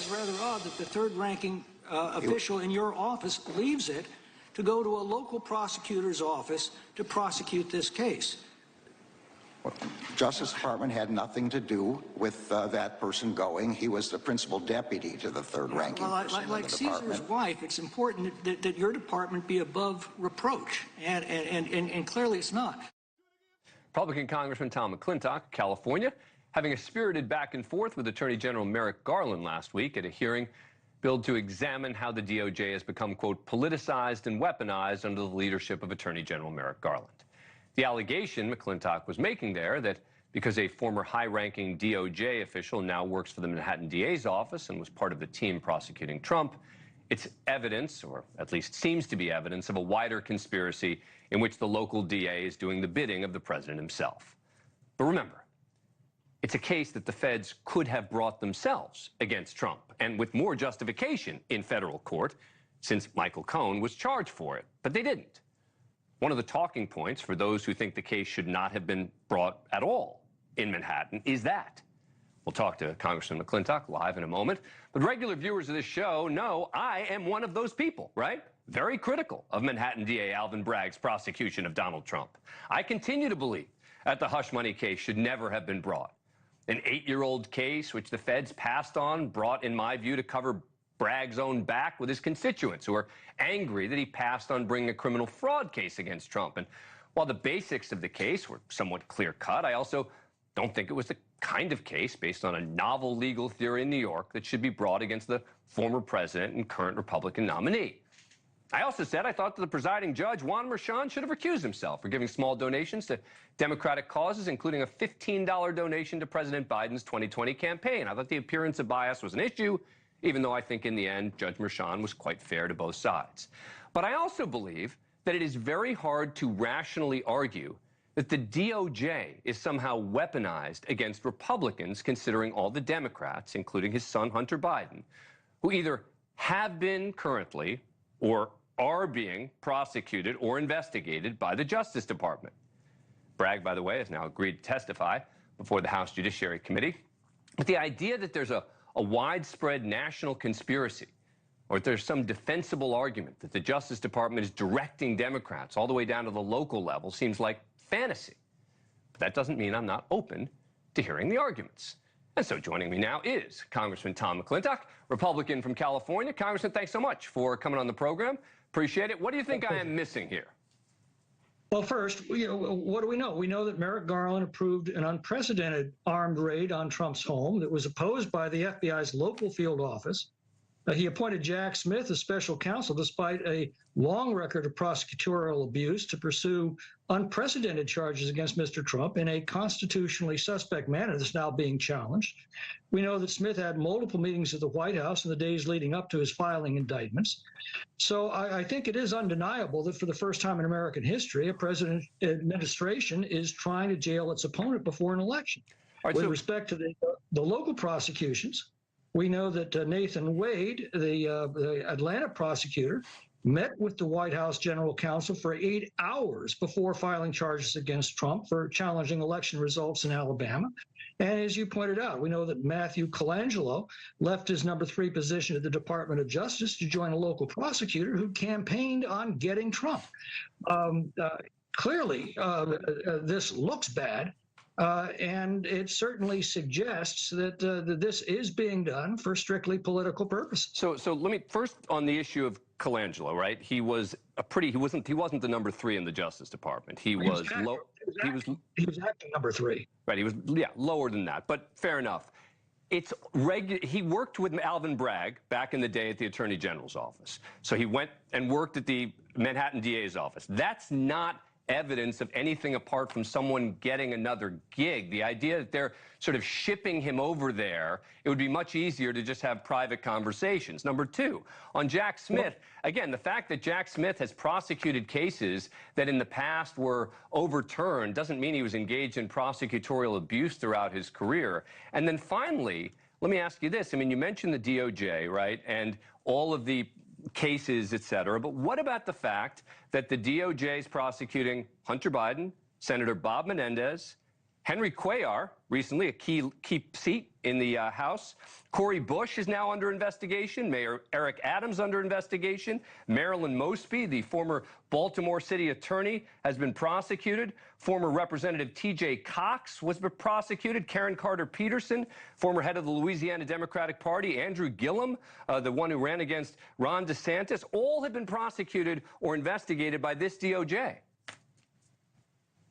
is rather odd that the third-ranking official in your office leaves it to go to a local prosecutor's office to prosecute this case. Justice Department had nothing to do with that person going. He was the principal deputy to the third-ranking person like in the Caesar's department. wife, it's important that your department be above reproach, and clearly it's not. Republican Congressman Tom McClintock, California, having a spirited back and forth with Attorney General Merrick Garland last week at a hearing billed to examine how the DOJ has become, quote, politicized and weaponized under the leadership of Attorney General Merrick Garland. The allegation McClintock was making there that because a former high-ranking DOJ official now works for the Manhattan DA's office and was part of the team prosecuting Trump, it's evidence, or at least seems to be evidence, of a wider conspiracy in which the local DA is doing the bidding of the president himself. But remember, it's a case that the feds could have brought themselves against Trump, and with more justification in federal court, since Michael Cohen was charged for it, but they didn't. One of the talking points for those who think the case should not have been brought at all in Manhattan is that. We'll talk to Congressman McClintock live in a moment, but regular viewers of this show know I am one of those people, right? Very critical of Manhattan DA Alvin Bragg's prosecution of Donald Trump. I continue to believe that the hush money case should never have been brought. An 8-year-old case which the feds passed on, brought, in my view, to cover Bragg's own back with his constituents who are angry that he passed on bringing a criminal fraud case against Trump. And while the basics of the case were somewhat clear-cut, I also don't think it was the kind of case based on a novel legal theory in New York that should be brought against the former president and current Republican nominee. I also said I thought that the presiding judge, Juan Merchan, should have recused himself for giving small donations to Democratic causes, including a $15 donation to President Biden's 2020 campaign. I thought the appearance of bias was an issue, even though I think in the end, Judge Merchan was quite fair to both sides. But I also believe that it is very hard to rationally argue that the DOJ is somehow weaponized against Republicans, considering all the Democrats, including his son Hunter Biden, who either have been currently or are being prosecuted or investigated by the Justice Department. Bragg, by the way, has now agreed to testify before the House Judiciary Committee. But the idea that there's a widespread national conspiracy, or if there's some defensible argument that the Justice Department is directing Democrats all the way down to the local level, seems like fantasy. But that doesn't mean I'm not open to hearing the arguments. And so joining me now is Congressman Tom McClintock, Republican from California. Congressman, thanks so much for coming on the program. Appreciate it. What do you think I am missing here? Well, first, what do we know? We know that Merrick Garland approved an unprecedented armed raid on Trump's home that was opposed by the FBI's local field office. He appointed Jack Smith as special counsel despite a long record of prosecutorial abuse to pursue unprecedented charges against Mr. Trump in a constitutionally suspect manner that's now being challenged. We know that Smith had multiple meetings at the White House in the days leading up to his filing indictments. So I think it is undeniable that for the first time in American history, a president administration is trying to jail its opponent before an election. Right, with respect to the local prosecutions, we know that Nathan Wade, the Atlanta prosecutor, met with the White House general counsel for 8 hours before filing charges against Trump for challenging election results in Alabama. And as you pointed out, we know that Matthew Colangelo left his number 3 position at the Department of Justice to join a local prosecutor who campaigned on getting Trump. Clearly, this looks bad. And it certainly suggests that this is being done for strictly political purposes. So let me first on the issue of Colangelo, right? He was he wasn't the number 3 in the Justice Department. He was acting number 3. Right. He was lower than that. But fair enough. It's he worked with Alvin Bragg back in the day at the Attorney General's office. So he went and worked at the Manhattan DA's office. That's not evidence of anything apart from someone getting another gig. The idea that they're sort of shipping him over there, it would be much easier to just have private conversations. Number 2, on Jack Smith, again, the fact that Jack Smith has prosecuted cases that in the past were overturned doesn't mean he was engaged in prosecutorial abuse throughout his career. And then finally, let me ask you this. I mean, you mentioned the DOJ, right, and all of the cases, et cetera. But what about the fact that the DOJ is prosecuting Hunter Biden, Senator Bob Menendez, Henry Cuellar, recently a key seat in the House. Cori Bush is now under investigation. Mayor Eric Adams under investigation. Marilyn Mosby, the former Baltimore city attorney, has been prosecuted. Former Representative T.J. Cox was prosecuted. Karen Carter Peterson, former head of the Louisiana Democratic Party. Andrew Gillum, the one who ran against Ron DeSantis, all have been prosecuted or investigated by this DOJ.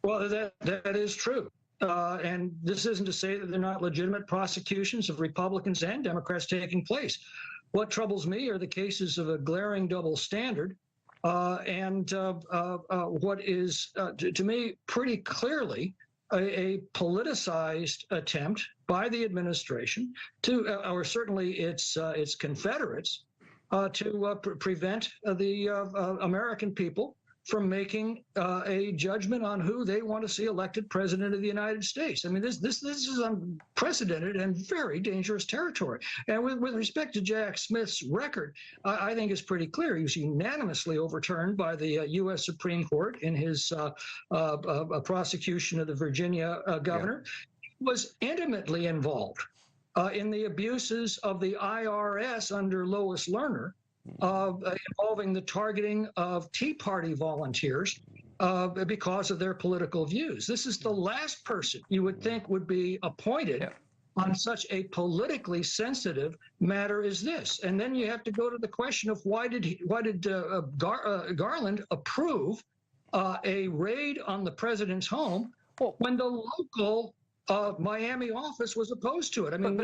Well, that is true. And this isn't to say that they're not legitimate prosecutions of Republicans and Democrats taking place. What troubles me are the cases of a glaring double standard and what is, to me, pretty clearly a politicized attempt by the administration to, or certainly its confederates, to prevent the American people from making a judgment on who they want to see elected president of the United States. I mean, this is unprecedented and very dangerous territory. And with respect to Jack Smith's record, I think it's pretty clear. He was unanimously overturned by the U.S. Supreme Court in his prosecution of the Virginia governor. He was intimately involved in the abuses of the IRS under Lois Lerner, involving the targeting of Tea Party volunteers because of their political views. This is the last person you would think would be appointed on such a politically sensitive matter as this. And then you have to go to the question of why did Garland approve a raid on the president's home when the local Miami office was opposed to it? I mean,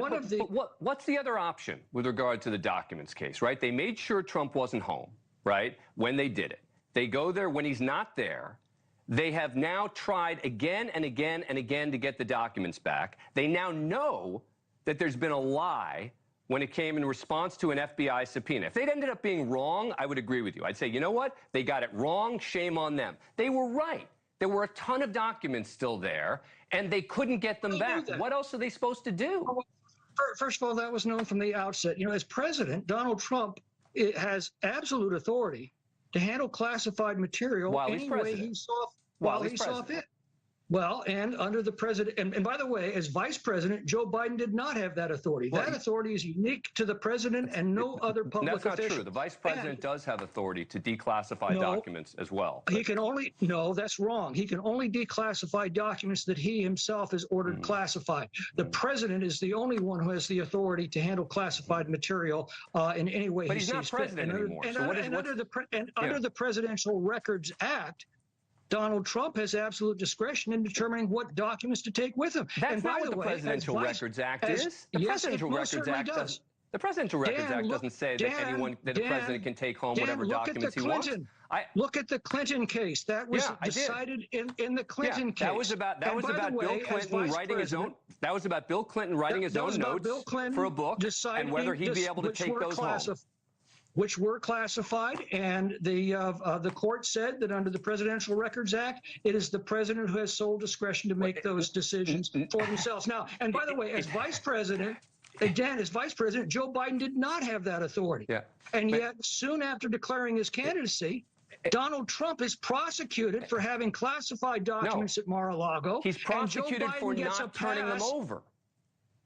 what's the other option with regard to the documents case, right? They made sure Trump wasn't home, right, when they did it. They go there when he's not there. They have now tried again and again and again to get the documents back. They now know that there's been a lie when it came in response to an FBI subpoena. If they'd ended up being wrong, I would agree with you. I'd say, you know what? They got it wrong. Shame on them. They were right. There were a ton of documents still there, and they couldn't get them back. What else are they supposed to do? First of all, that was known from the outset. You know, as president, Donald Trump has absolute authority to handle classified material any way he saw fit. Well, and under the president, and by the way, as vice president, Joe Biden did not have that authority. That authority is unique to the president and no other public official. That's not true. The vice president does have authority to declassify documents as well. He can only, no, that's wrong. He can only declassify documents that he himself has ordered classified. The president is the only one who has the authority to handle classified material in any way he sees fit. But he's not president anymore. Under the Presidential Records Act, Donald Trump has absolute discretion in determining what documents to take with him. That's not what the Presidential Records Act is. The Presidential Records Act does. The Presidential Records Act doesn't say that the president can take home whatever documents he wants. Look at the Clinton case. That was decided in the Clinton case. That was about Bill Clinton writing his own. That was about Bill Clinton writing his own notes for a book and whether he'd be able to take those home. Which were classified, and the court said that under the Presidential Records Act, it is the president who has sole discretion to make those decisions for themselves. Now, and by the way, as vice president, again, as vice president, Joe Biden did not have that authority. And yet, soon after declaring his candidacy, Donald Trump is prosecuted for having classified documents at Mar-a-Lago. He's prosecuted for not turning them over.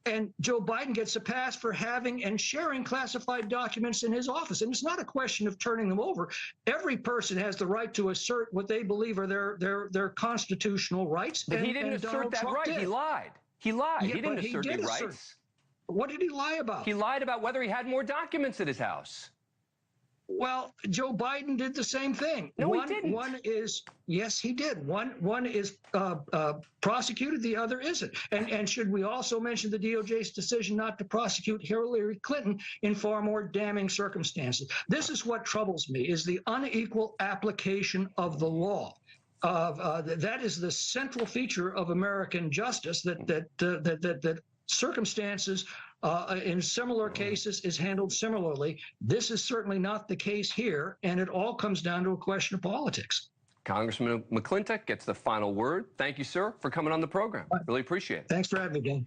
And Joe Biden gets a pass for having and sharing classified documents in his office. And it's not a question of turning them over. Every person has the right to assert what they believe are their constitutional rights. But he didn't assert that right. He lied. He lied. He didn't assert any rights. What did he lie about? He lied about whether he had more documents at his house. Well, Joe Biden did the same thing. No, he didn't. Yes, he did. One is prosecuted, the other isn't. And should we also mention the DOJ's decision not to prosecute Hillary Clinton in far more damning circumstances? This is what troubles me, is the unequal application of the law. That is the central feature of American justice, that circumstances in similar cases is handled similarly. This is certainly not the case here, and it all comes down to a question of politics. Congressman McClintock gets the final word. Thank you, sir, for coming on the program. Really appreciate it. Thanks for having me, Dan.